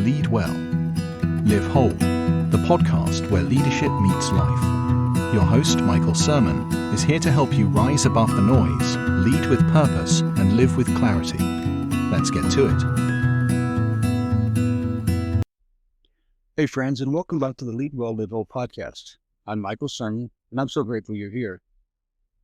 Lead Well, Live Whole, the podcast where leadership meets life. Your host, Michael Sirmon, is here to help you rise above the noise, lead with purpose, and live with clarity. Let's get to it. Hey friends, and welcome back to the LeadWellLiveWhole podcast. I'm Michael Sirmon, and I'm so grateful you're here.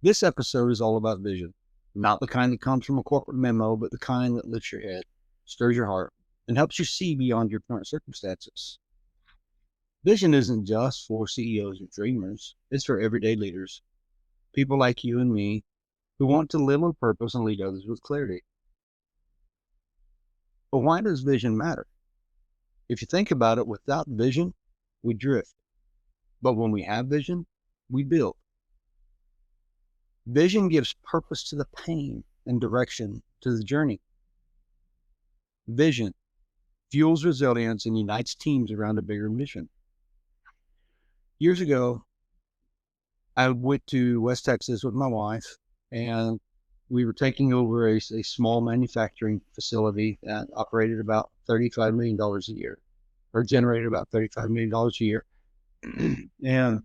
This episode is all about vision. Not the kind that comes from a corporate memo, but the kind that lifts your head, stirs your heart, and helps you see beyond your current circumstances. Vision isn't just for CEOs and dreamers. It's for everyday leaders, people like you and me, who want to live on purpose and lead others with clarity. But why does vision matter? If you think about it, without vision, we drift. But when we have vision, we build. Vision gives purpose to the pain and direction to the journey. Vision fuels resilience and unites teams around a bigger mission. Years ago, I went to West Texas with my wife, and we were taking over a small manufacturing facility that operated about $35 million a year, or generated about $35 million a year. And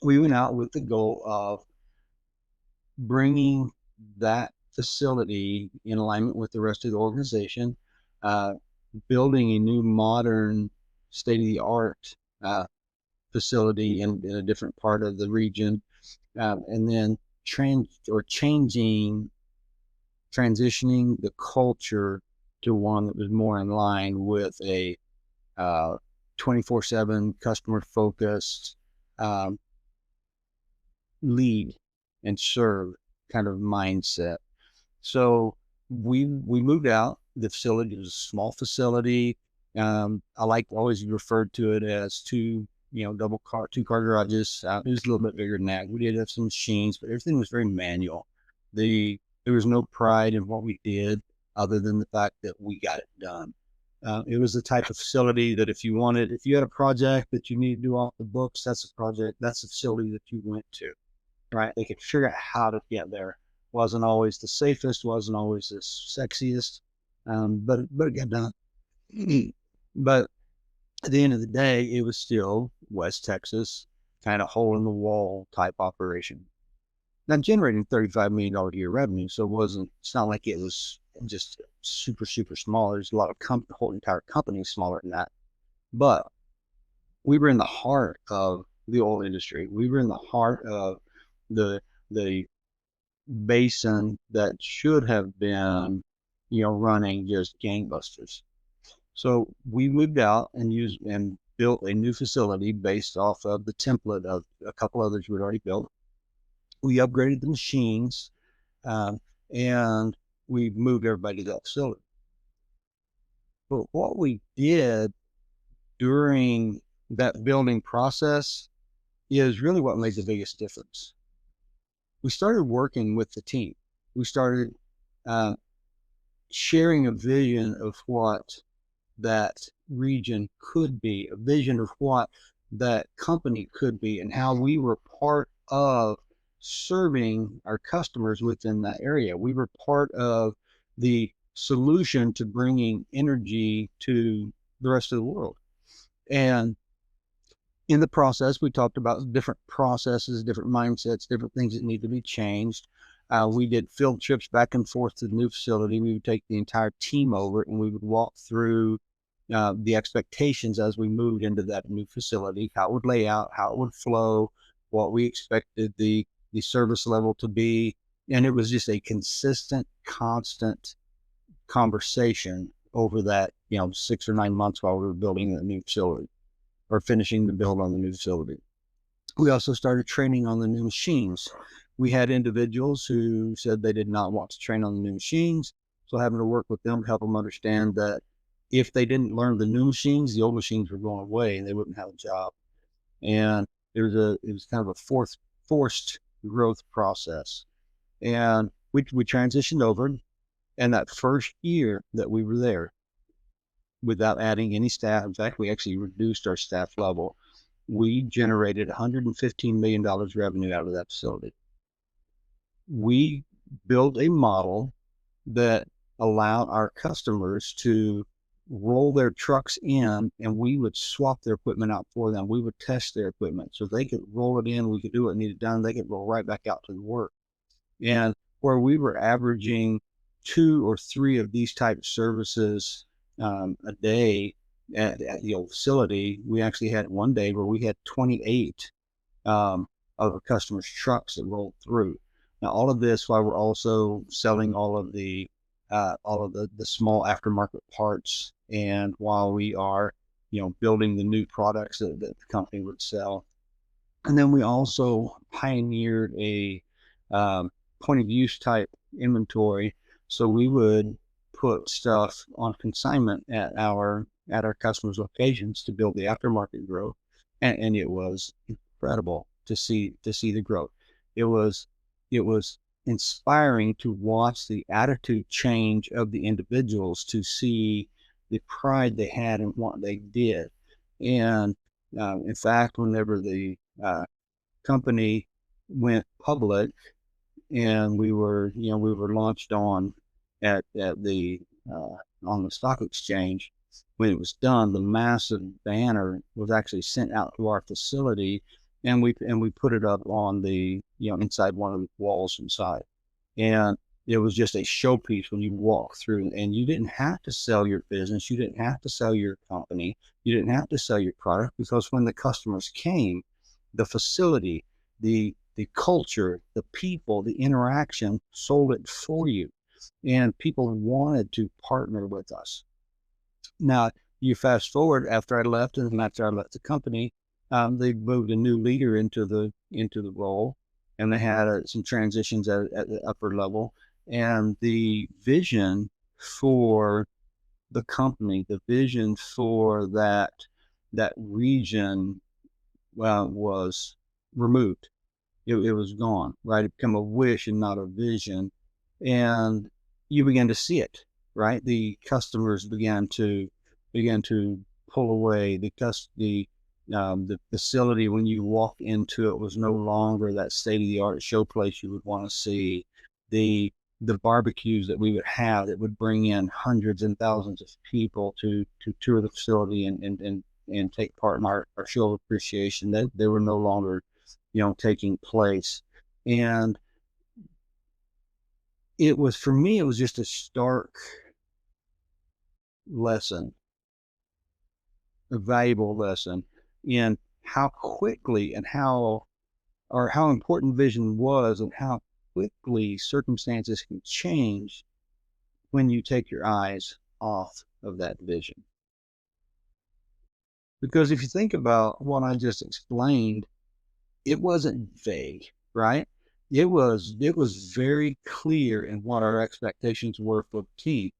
we went out with the goal of bringing that facility in alignment with the rest of the organization, building a new modern state-of-the-art facility in a different part of the region, and then transitioning the culture to one that was more in line with a 24/7 customer-focused lead and serve kind of mindset. So we moved out. The facility was a small facility. I always referred to it as two car garages. It was a little bit bigger than that. We did have some machines, but everything was very manual. There was no pride in what we did other than the fact that we got it done. It was the type of facility that if you had a project that you need to do off the books, that's the facility that you went to, right? They could figure out how to get there. Wasn't always the safest, wasn't always the sexiest, but it got done. But at the end of the day, it was still West Texas, kind of hole in the wall type operation. Now generating $35 million a year revenue, so it's not like it was just super, super small. There's a lot of the whole entire company is smaller than that. But we were in the heart of the oil industry. We were in the heart of the basin that should have been, running just gangbusters. So we moved out and built a new facility based off of the template of a couple others we'd already built. We upgraded the machines, and we moved everybody to that facility. But what we did during that building process is really what made the biggest difference. We started working with the team. We started sharing a vision of what that region could be, a vision of what that company could be, and how we were part of serving our customers within that area. We were part of the solution to bringing energy to the rest of the world. And in the process, we talked about different processes, different mindsets, different things that need to be changed. We did field trips back and forth to the new facility. We would take the entire team over, and we would walk through the expectations as we moved into that new facility, how it would lay out, how it would flow, what we expected the service level to be. And it was just a consistent, constant conversation over that, 6 or 9 months while we were building the new facility or finishing the build on the new facility. We also started training on the new machines. We had individuals who said they did not want to train on the new machines. So having to work with them to help them understand that if they didn't learn the new machines, the old machines were going away and they wouldn't have a job. And it was kind of a forced growth process. And we transitioned over, and that first year that we were there, without adding any staff, in fact, we actually reduced our staff level, we generated $115 million revenue out of that facility. We built a model that allowed our customers to roll their trucks in, and we would swap their equipment out for them. We would test their equipment so they could roll it in. We could do what needed done. They could roll right back out to the work. And where we were averaging 2 or 3 of these type of services a day at the old facility, we actually had one day where we had 28 of a customer's trucks that rolled through. Now, all of this while we're also selling all of the small aftermarket parts, and while we are, building the new products that the company would sell. And then we also pioneered a point of use type inventory. So we would put stuff on consignment at our customers' locations to build the aftermarket growth. And it was incredible to see the growth. It was inspiring to watch the attitude change of the individuals, to see the pride they had in what they did. And in fact, whenever the company went public, and we were launched on the stock exchange, when it was done, the massive banner was actually sent out to our facility, and we put it up on the inside one of the walls inside, and it was just a showpiece when you walk through. And you didn't have to sell your business, you didn't have to sell your company, you didn't have to sell your product, because when the customers came, the facility, the culture, the people, the interaction sold it for you, and people wanted to partner with us. Now, you fast forward after I left, and after I left the company, they moved a new leader into the role, and they had some transitions at the upper level. And the vision for the company, the vision for that region, was removed. It was gone, right? It became a wish and not a vision. And you began to see it, right? The customers began to pull away. The facility, when you walked into it, was no longer that state-of-the-art showplace you would want to see. The barbecues that we would have that would bring in hundreds and thousands of people to tour the facility and take part in our show of appreciation, that they were no longer taking place. And for me, it was just a stark lesson, a valuable lesson in how quickly and how important vision was, and how quickly circumstances can change when you take your eyes off of that vision. Because if you think about what I just explained, it wasn't vague, right? It was very clear in what our expectations were for the team.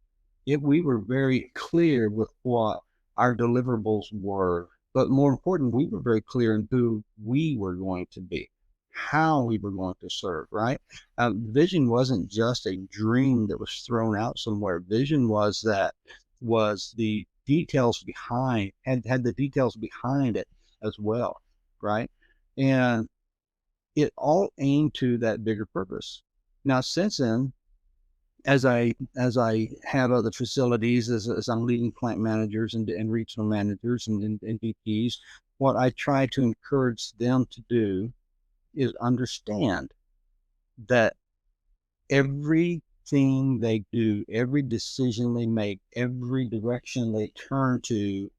We were very clear with what our deliverables were, but more important, we were very clear in who we were going to be, how we were going to serve, right? Vision wasn't just a dream that was thrown out somewhere. Vision was the details behind, had the details behind it as well, right? And it all aimed to that bigger purpose. Now, since then, as I have other facilities, as I'm leading plant managers and regional managers and VPs, what I try to encourage them to do is understand that everything they do, every decision they make, every direction they turn to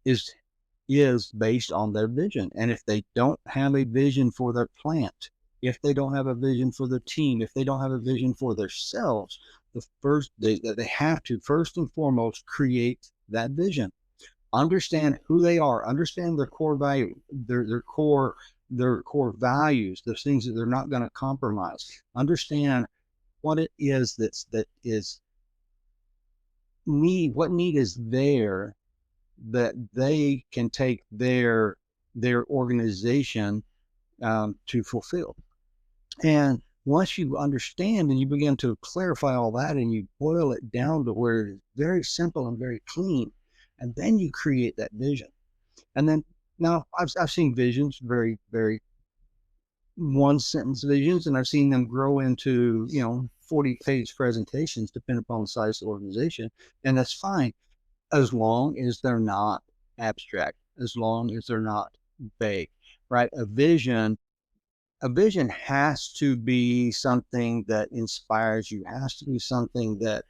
is based on their vision. And if they don't have a vision for their plant, if they don't have a vision for their team, if they don't have a vision for themselves, they have to first and foremost create that vision. Understand who they are, understand their core value, their core values, the things that they're not going to compromise. Understand what it is that is need, what need is there that they can take their organization to fulfill. And once you understand and you begin to clarify all that, and you boil it down to where it's very simple and very clean, and then you create that vision. And then now I've seen visions, very, very one sentence visions, and I've seen them grow into 40-page presentations, depending upon the size of the organization, and that's fine. as long as they're not abstract, as long as they're not vague, right? A vision has to be something that inspires you, has to be something that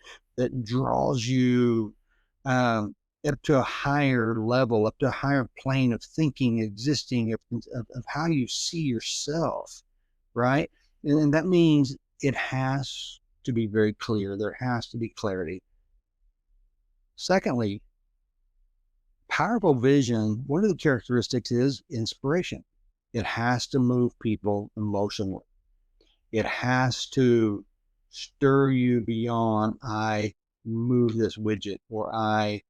draws you up to a higher level, up to a higher plane of thinking, existing, of how you see yourself, right? And that means it has to be very clear. There has to be clarity. Secondly, powerful vision, one of the characteristics is inspiration. It has to move people emotionally. It has to stir you beyond, I move this widget, or I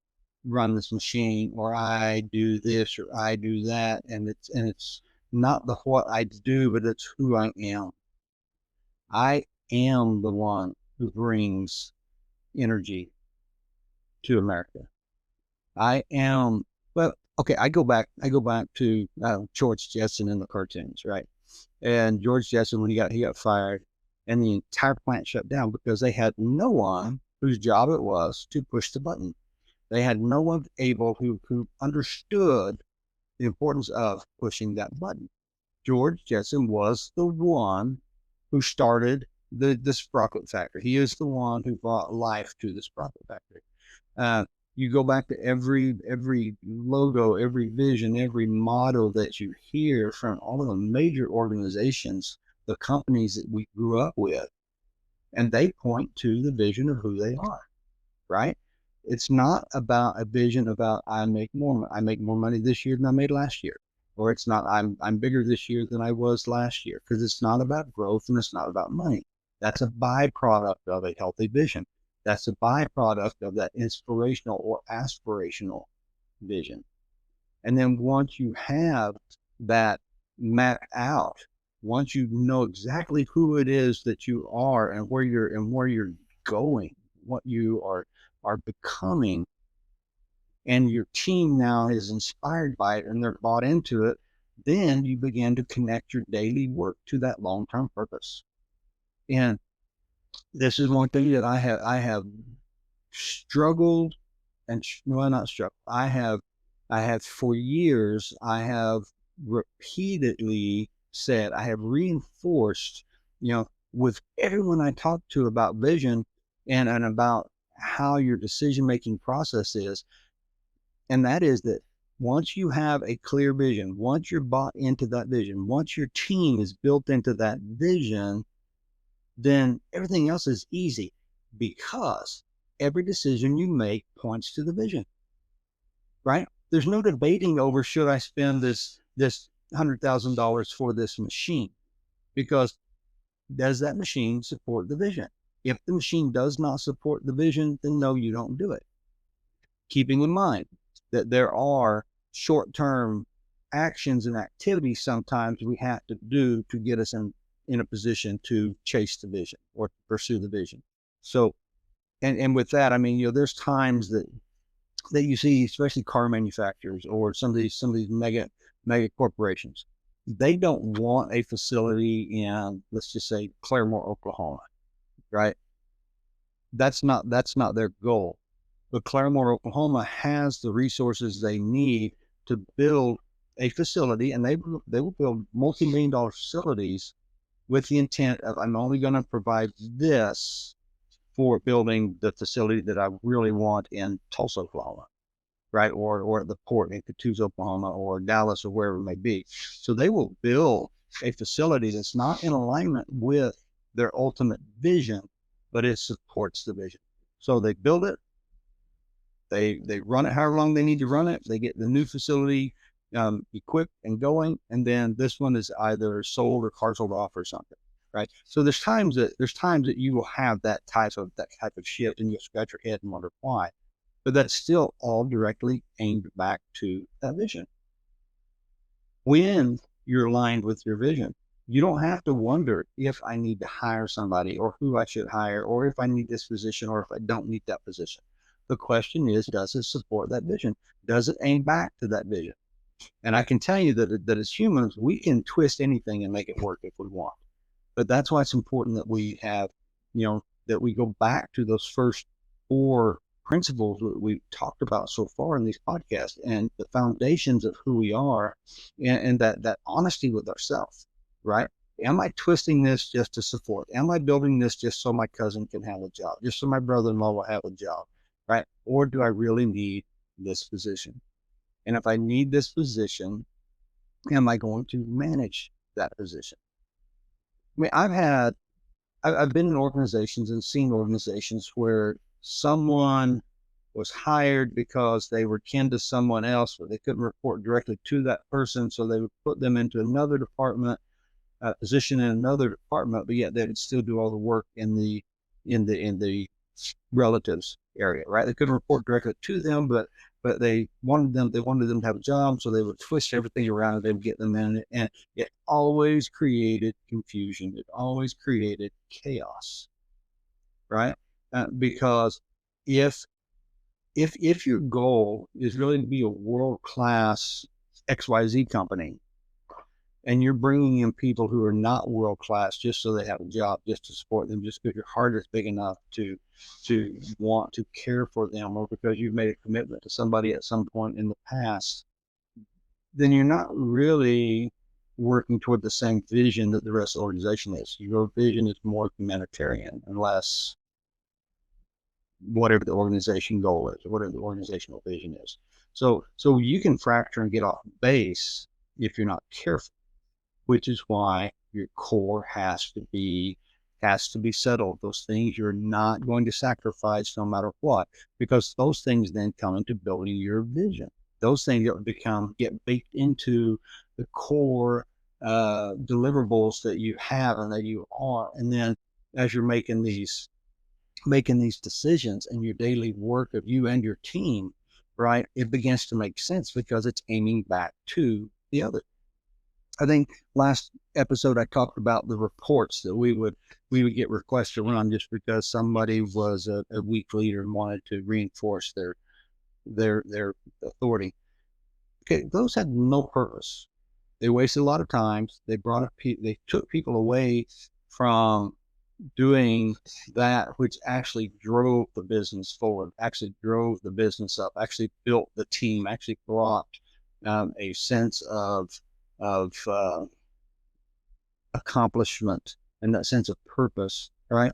run this machine, or I do this, or I do that. And it's not the what I do, but it's who I am. I am the one who brings energy to America. I am, well, okay, I go back to George Jetson in the cartoons, right? And George Jetson, when he got fired, and the entire plant shut down because they had no one whose job it was to push the button. They had no one able who understood the importance of pushing that button. George Jetson was the one who started the sprocket factory. He is the one who brought life to the sprocket factory. You go back to every logo, every vision, every motto that you hear from all of the major organizations, the companies that we grew up with, and they point to the vision of who they are, right? It's not about a vision about I make more money this year than I made last year, or it's not I'm bigger this year than I was last year, because it's not about growth and it's not about money. That's a byproduct of a healthy vision. That's a byproduct of that inspirational or aspirational vision. And then once you have that mapped out, once you know exactly who it is that you are and where you're going, what you are becoming, and your team now is inspired by it and they're bought into it, then you begin to connect your daily work to that long-term purpose. And this is one thing that I have struggled, and well, not struggled. I have for years, I have repeatedly said, I have reinforced, with everyone I talk to about vision and about how your decision-making process is. And that is that once you have a clear vision, once you're bought into that vision, once your team is built into that vision, then everything else is easy, because every decision you make points to the vision, right? There's no debating over, should I spend this $100,000 for this machine? Because does that machine support the vision? If the machine does not support the vision, then no, you don't do it. Keeping in mind that there are short-term actions and activities sometimes we have to do to get us in a position to chase the vision or pursue the vision. So, and with that, I mean, there's times that you see, especially car manufacturers or some of these mega corporations, they don't want a facility in, let's just say, Claremore, Oklahoma, right? That's not their goal. But Claremore, Oklahoma has the resources they need to build a facility, and they will build multi-million-dollar facilities with the intent of, I'm only going to provide this for building the facility that I really want in Tulsa, Oklahoma, right? Or at the port in Catoosa, Oklahoma, or Dallas, or wherever it may be. So they will build a facility that's not in alignment with their ultimate vision, but it supports the vision. So they build it, they run it however long they need to run it. They get the new facility equipped and going, and then this one is either sold or parceled off or something, right? So there's times that you will have that type of shift, and you'll scratch your head and wonder why, but that's still all directly aimed back to that vision. When you're aligned with your vision, you don't have to wonder if I need to hire somebody, or who I should hire, or if I need this position, or if I don't need that position. The question is, does it support that vision? Does it aim back to that vision? And I can tell you that as humans, we can twist anything and make it work if we want. But that's why it's important that we have, that we go back to those first 4 principles that we've talked about so far in these podcasts and the foundations of who we are, and that honesty with ourselves, right? Am I twisting this just to support? Am I building this just so my cousin can have a job, just so my brother-in-law will have a job, right? Or do I really need this position? And if I need this position, am I going to manage that position? I mean, I've been in organizations and seen organizations where someone was hired because they were kin to someone else, but they couldn't report directly to that person, so they would put them into another department, position in another department, but yet they would still do all the work in the relatives area, right? They couldn't report directly to them, but they wanted them to have a job, so they would twist everything around and they would get them in it, and it always created confusion. It always created chaos, right? Because if your goal is really to be a world-class XYZ company, and you're bringing in people who are not world-class just so they have a job, just to support them, just because your heart is big enough to want to care for them, or because you've made a commitment to somebody at some point in the past, then you're not really working toward the same vision that the rest of the organization is. Your vision is more humanitarian and less whatever the organization goal is, or whatever the organizational vision is. So you can fracture and get off base if you're not careful, which is why your core has to be settled. Those things you're not going to sacrifice no matter what, because those things then come into building your vision. Those things get baked into the core deliverables that you have and that you are. And then as you're making these decisions in your daily work of you and your team, right, it begins to make sense because it's aiming back to the other. I think last episode I talked about the reports that we would get requests to run just because somebody was a weak leader and wanted to reinforce their authority. Okay, those had no purpose. They wasted a lot of time. They took people away from doing that which actually drove the business forward, actually drove the business up, actually built the team, actually brought a sense of accomplishment and that sense of purpose, right?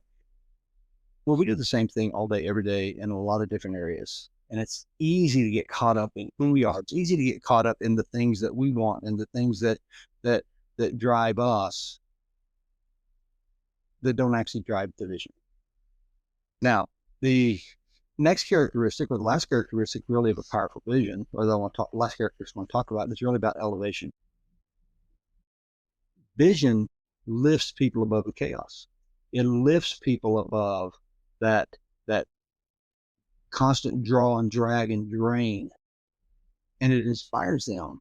Well, we do the same thing all day, every day in a lot of different areas. And it's easy to get caught up in who we are. It's easy to get caught up in the things that we want and the things that drive us, that don't actually drive the vision. Now, the next characteristic, or the last characteristic really of a powerful vision, or the last characteristic I want to talk about, is really about elevation. Vision lifts people above the chaos. It lifts people above that constant draw and drag and drain. And it inspires them.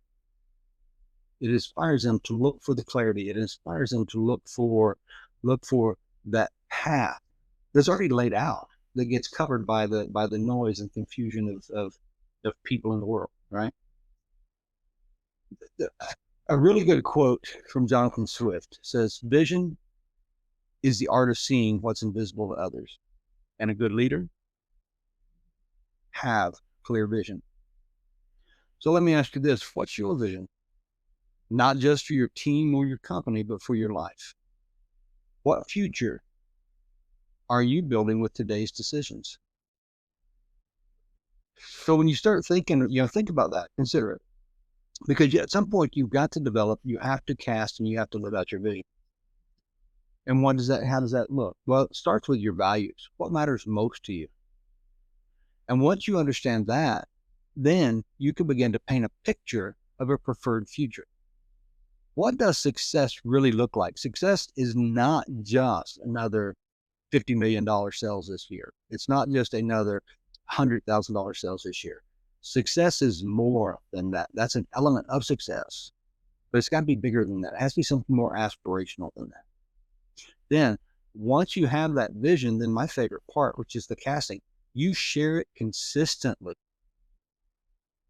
It inspires them to look for the clarity. It inspires them to look for that path that's already laid out, that gets covered by the noise and confusion of people in the world, right? A really good quote from Jonathan Swift says, "Vision is the art of seeing what's invisible to others, and a good leader have clear vision." So let me ask you this: what's your vision? Not just for your team or your company, but for your life. What future are you building with today's decisions? So when you start thinking, think about that, consider it. Because at some point you've got to develop, you have to cast, and you have to live out your vision. And how does that look? Well, it starts with your values. What matters most to you? And once you understand that, then you can begin to paint a picture of a preferred future. What does success really look like? Success is not just another $50 million sales this year. It's not just another $100,000 sales this year. Success is more than that. That's an element of success, but it's got to be bigger than that. It has to be something more aspirational than that. Then once you have that vision, then my favorite part, which is the casting, you share it consistently.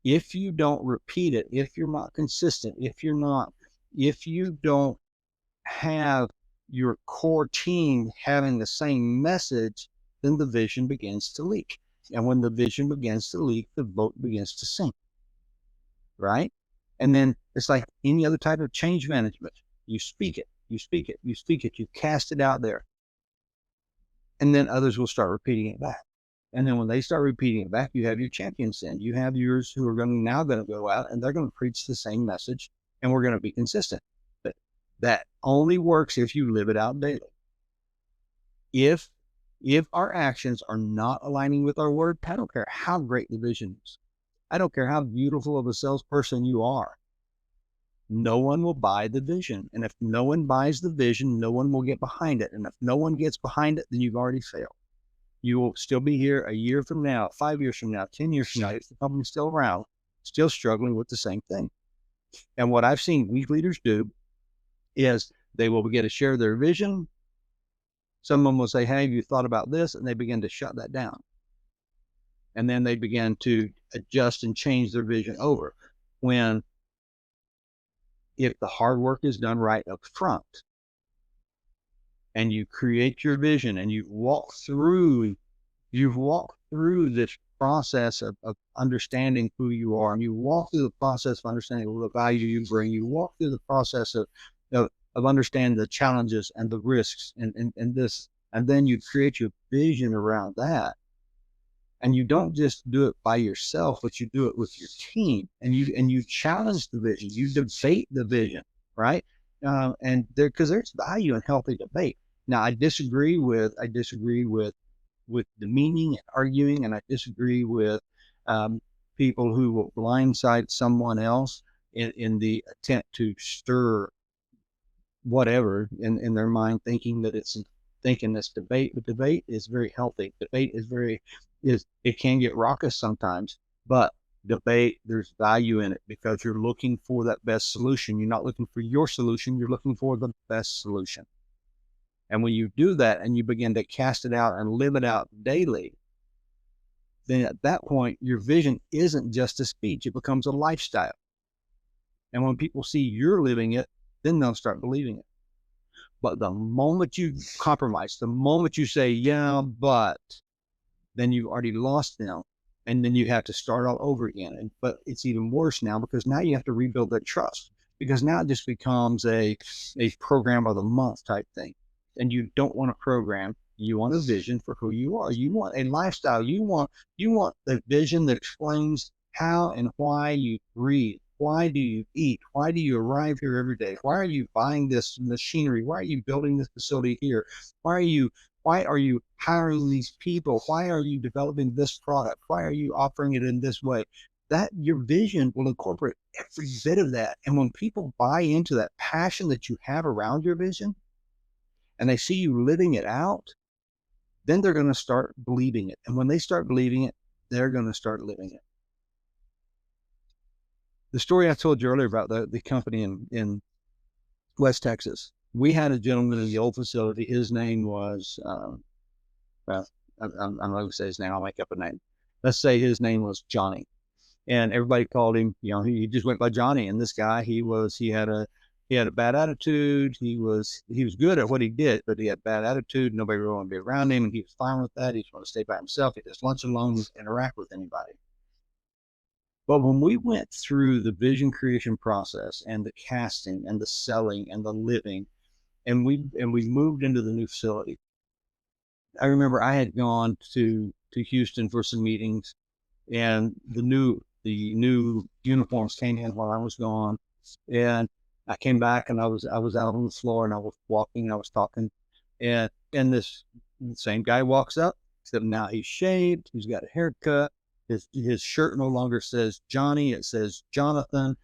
If you don't repeat it, if you're not consistent, if you don't have your core team having the same message, then the vision begins to leak. And when the vision begins to leak, the boat begins to sink, right? And then it's like any other type of change management. You speak it, you speak it, you speak it, you cast it out there. And then others will start repeating it back. And then when they start repeating it back, you have your champions then. You have yours who are now going to go out and they're going to preach the same message, and we're going to be consistent. But that only works if you live it out daily. If our actions are not aligning with our word, I don't care how great the vision is. I don't care how beautiful of a salesperson you are. No one will buy the vision. And if no one buys the vision, no one will get behind it. And if no one gets behind it, then you've already failed. You will still be here a year from now, 5 years from now, 10 years from now, if the company's still around, still struggling with the same thing. And what I've seen weak leaders do is they will begin to share their vision. Someone will say, hey, have you thought about this? And they begin to shut that down. And then they begin to adjust and change their vision over. When if the hard work is done right up front, and you create your vision and you walk through this process of understanding who you are, and you walk through the process of understanding the value you bring, you walk through the process of understanding the challenges and the risks and this, and then you create your vision around that. And you don't just do it by yourself, but you do it with your team, and you challenge the vision, you debate the vision, right? And because there's value in healthy debate. Now, I disagree with demeaning and arguing, and I disagree with people who will blindside someone else in the attempt to stir whatever in their mind, thinking this debate. But debate is very healthy. Debate it can get raucous sometimes, but debate, there's value in it because you're looking for that best solution. You're not looking for your solution, you're looking for the best solution. And when you do that and you begin to cast it out and live it out daily, then at that point, your vision isn't just a speech, it becomes a lifestyle. And when people see you're living it, then they'll start believing it. But the moment you compromise, the moment you say, yeah, but, then you've already lost them. And then you have to start all over again. But it's even worse now because now you have to rebuild that trust, because now it just becomes a program of the month type thing. And you don't want a program. You want a vision for who you are. You want a lifestyle. You want the vision that explains how and why you breathe. Why do you eat? Why do you arrive here every day? Why are you buying this machinery? Why are you building this facility here? Why are you hiring these people? Why are you developing this product? Why are you offering it in this way? That your vision will incorporate every bit of that. And when people buy into that passion that you have around your vision, and they see you living it out, then they're going to start believing it. And when they start believing it, they're going to start living it. The story I told you earlier about the company in West Texas, we had a gentleman in the old facility. His name was, I'm not going to say his name. I'll make up a name. Let's say his name was Johnny. And everybody called him, he just went by Johnny. And this guy, he had a bad attitude. He was good at what he did, but he had bad attitude. Nobody really wanted to be around him, and he was fine with that. He just wanted to stay by himself. He just lunch alone, interact with anybody. But when we went through the vision creation process and the casting and the selling and the living, and we moved into the new facility, I remember I had gone to Houston for some meetings, and the new uniforms came in while I was gone, and I came back and I was out on the floor and I was walking and I was talking, and this same guy walks up, except now he's shaved, he's got a haircut, his shirt no longer says Johnny, it says Jonathan.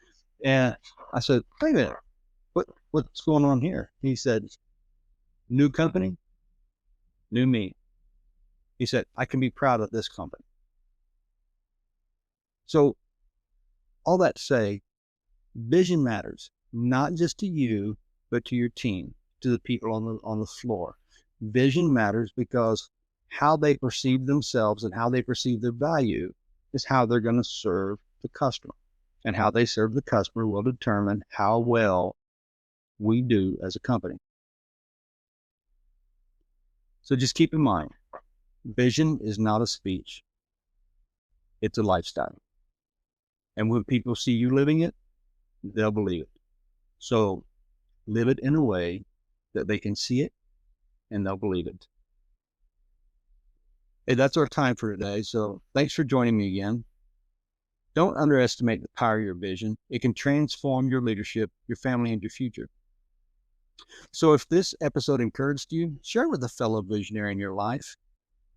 And I said, wait a minute, what's going on here? He said, new company, new me. He said, I can be proud of this company. So all that to say, vision matters, not just to you, but to your team, to the people on the floor. Vision matters because how they perceive themselves and how they perceive their value is how they're going to serve the customer. And how they serve the customer will determine how well we do as a company. So just keep in mind, vision is not a speech. It's a lifestyle. And when people see you living it, they'll believe it. So live it in a way that they can see it and they'll believe it. Hey, that's our time for today. So thanks for joining me again. Don't underestimate the power of your vision. It can transform your leadership, your family, and your future. So if this episode encouraged you, share it with a fellow visionary in your life.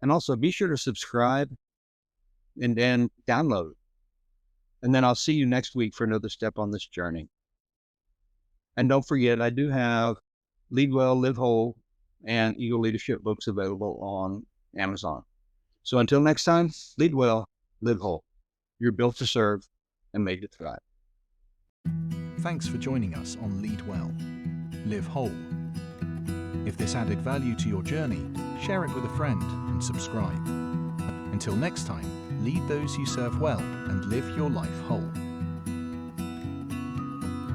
And also be sure to subscribe and then download it. And then I'll see you next week for another step on this journey. And don't forget, I do have Lead Well, Live Whole, and Eagle Leadership books available on Amazon. So until next time, lead well, live whole. You're built to serve and made to thrive. Thanks for joining us on Lead Well, Live Whole. If this added value to your journey, share it with a friend and subscribe. Until next time, lead those you serve well and live your life whole.